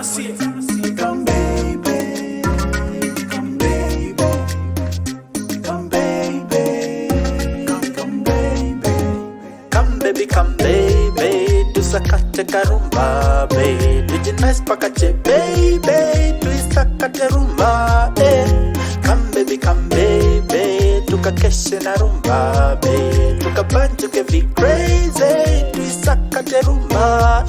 Come baby, come baby, come baby, come baby, come baby, come baby, tusakate karumba, baby, tujinais pakache, baby, tuisakate rumba, come baby, tukakeshe na rumba, baby, tukabanjuke vi crazy, tuisakate rumba,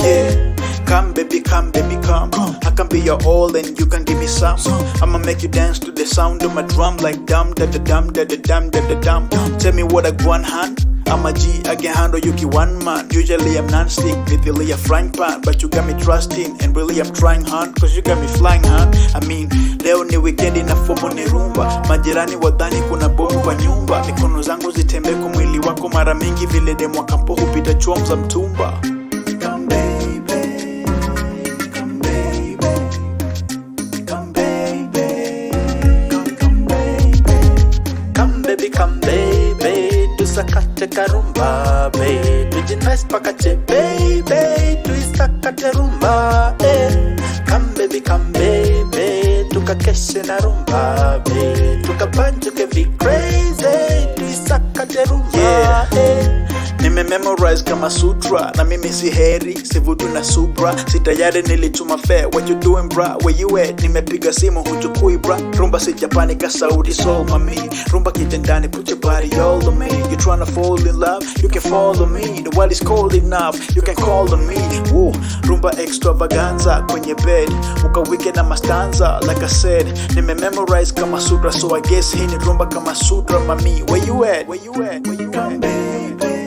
Come baby, come baby, come. I can be your all and you can give me some. I'ma make you dance to the sound of my drum like dum da da dum da da dum da da dum. Tell me what I one hand. I'm a G, I can handle you one man. Usually I'm non-stick, literally a frying pan, but you got me trusting and really I'm trying hard, cause you got me flying hard. I mean, leo ni weekend na fomo ni rumba. Majirani wadhani kuna bomu kwa nyumba. Mikono zangu zitembe kwa mwili wako mara mingi vile demo kampo hupita chuo za mtumba. Come baby, come baby, come baby, come baby, come baby, come baby, tusakate karumba, baby, tujinais pakache, baby, tuisakate rumba, come baby, tukakeshe na rumba, baby, tukabanjuke vi crazy, tuisakate rumba, Nime memorize kama sutra, na mimi si heri, sivudu na subra. Si tayari nilituma fare, what you doing bra, where you at? Nimepiga simu huchukui bra. Rumba si Japani ka Saudi soul mami. Rumba kitendani put your body all on me. You tryna fall in love, you can follow me. The world is cold enough, you can call on me. Woo, rumba extravaganza kwenye bed. Ukawike na mastanza, like I said. Nime memorize kama sutra, so I guess hii ni rumba kama sutra mami. Where you at? Where you at? Where you at? Baby.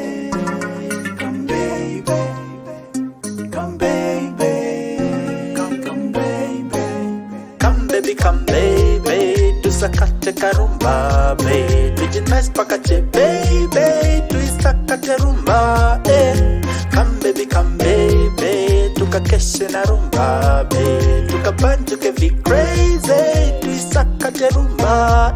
Come baby, tusakate karumba, baby, tujinais pakache, baby, tuisakate rumba, come baby, tukakeshe na rumba, baby, tukabanjuke vi crazy, tuisakate rumba,